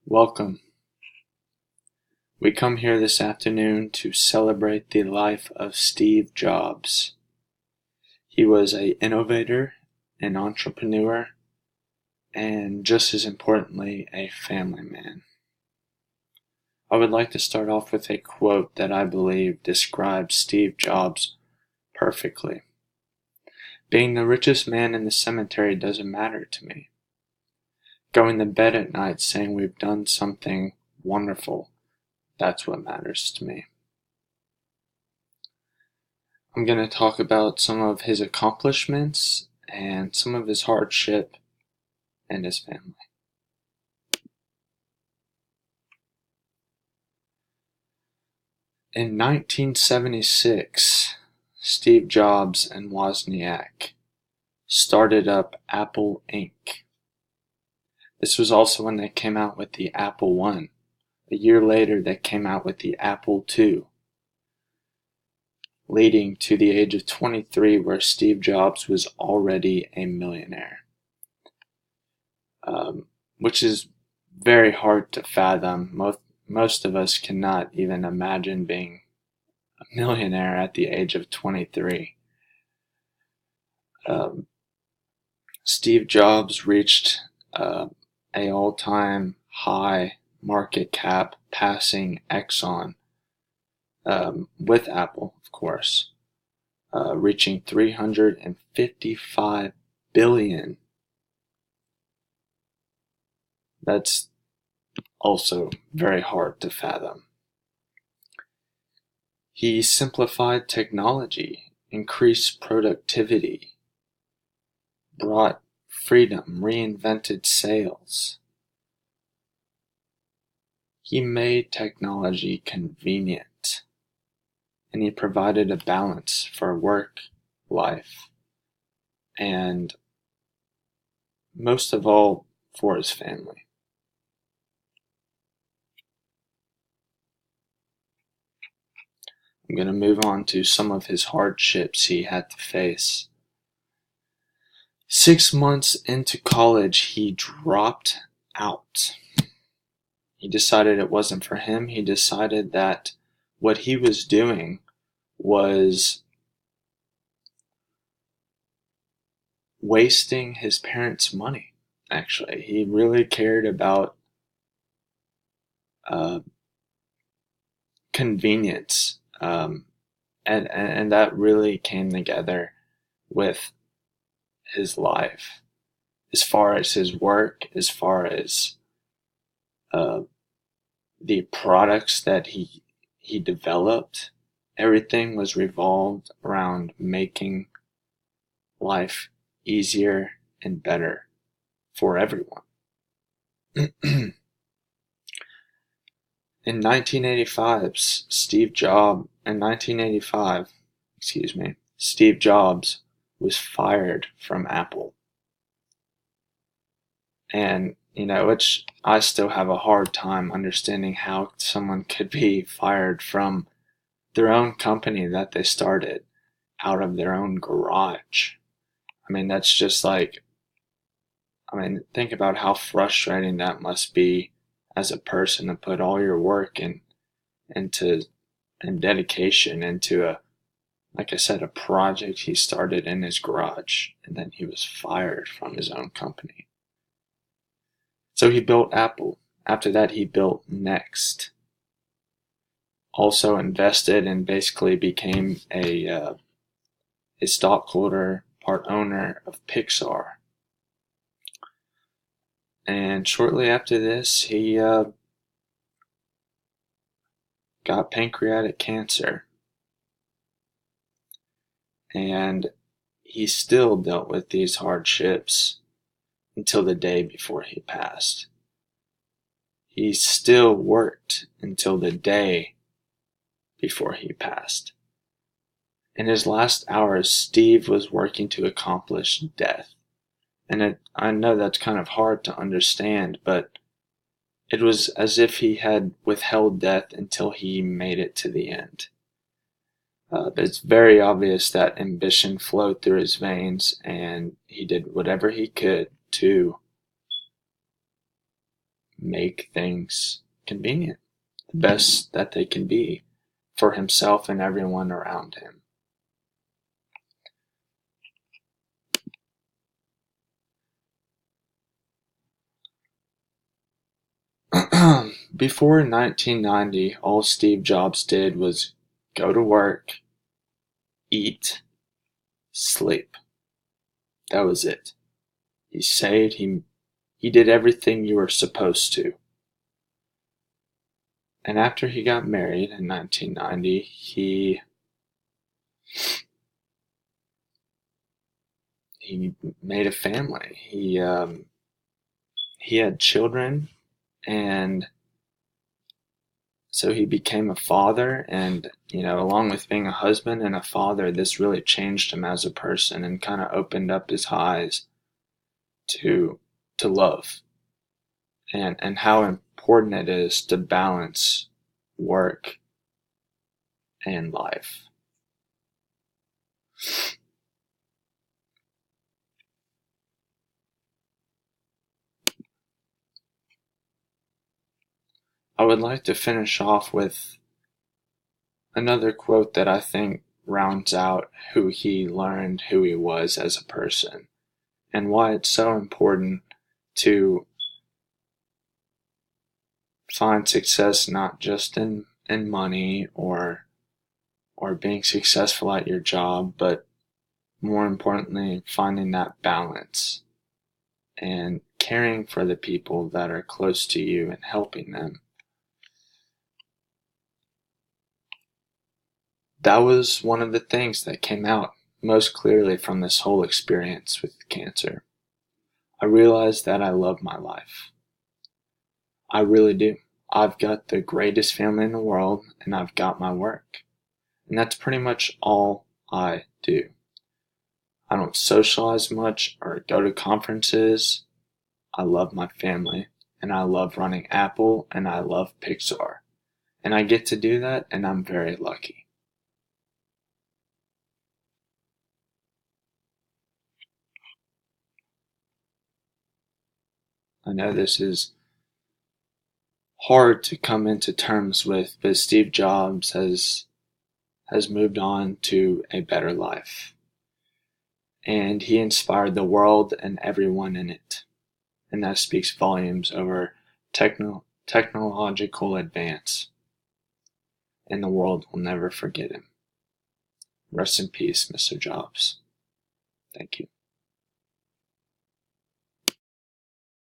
Welcome. We come here this afternoon to celebrate the life of Steve Jobs. He was an innovator, an entrepreneur, and just as importantly, a family man. I would like to start off with a quote that I believe describes Steve Jobs perfectly. Being the richest man in the cemetery doesn't matter to me. Going to bed at night saying we've done something wonderful, that's what matters to me. I'm going to talk about some of his accomplishments and some of his hardship and his family. In 1976, Steve Jobs and Wozniak started up Apple Inc. This was also when they came out with the Apple I. A year later, they came out with the Apple II, leading to the age of 23 where Steve Jobs was already a millionaire, which is very hard to fathom. Most of us cannot even imagine being a millionaire at the age of 23. Steve Jobs reached a all-time high market cap, passing Exxon, with Apple, of course, reaching $355 billion. That's also very hard to fathom. He simplified technology, increased productivity, brought freedom, reinvented sales. He made technology convenient, and he provided a balance for work, life, and most of all, for his family. I'm going to move on to some of his hardships he had to face. 6 months into college, he dropped out. He decided it wasn't for him. He decided that what he was doing was wasting his parents' money, actually. He really cared about convenience, and that really came together with his life, as far as his work, as far as the products that he developed. Everything was revolved around making life easier and better for everyone. In 1985, Steve Jobs was fired from Apple. And, I still have a hard time understanding how someone could be fired from their own company that they started out of their own garage. That's just think about how frustrating that must be as a person to put all your work and dedication into like I said, a project he started in his garage, and then he was fired from his own company. So he built Apple. After that, he built Next. Also invested and basically became a stockholder, part owner of Pixar. And shortly after this, he got pancreatic cancer. And he still dealt with these hardships until the day before he passed. He still worked until the day before he passed. In his last hours, Steve was working to accomplish death. And I know that's kind of hard to understand, but it was as if he had withheld death until he made it to the end. It's very obvious that ambition flowed through his veins, and he did whatever he could to make things convenient, the best that they can be for himself and everyone around him. Before 1990, all Steve Jobs did was go to work, eat, sleep. That was it. He saved, he did everything you were supposed to. And after he got married in 1990, he made a family. He had children, and so he became a father, and along with being a husband and a father, this really changed him as a person and kind of opened up his eyes to love and how important it is to balance work and life. I would like to finish off with another quote that I think rounds out who he learned who he was as a person, and why it's so important to find success not just in money or being successful at your job, but more importantly, finding that balance and caring for the people that are close to you and helping them. That was one of the things that came out most clearly from this whole experience with cancer. I realized that I love my life. I really do. I've got the greatest family in the world, and I've got my work. And that's pretty much all I do. I don't socialize much or go to conferences. I love my family, and I love running Apple, and I love Pixar. And I get to do that, and I'm very lucky. I know this is hard to come into terms with, but Steve Jobs has moved on to a better life. And he inspired the world and everyone in it. And that speaks volumes over technological advance. And the world will never forget him. Rest in peace, Mr. Jobs. Thank you.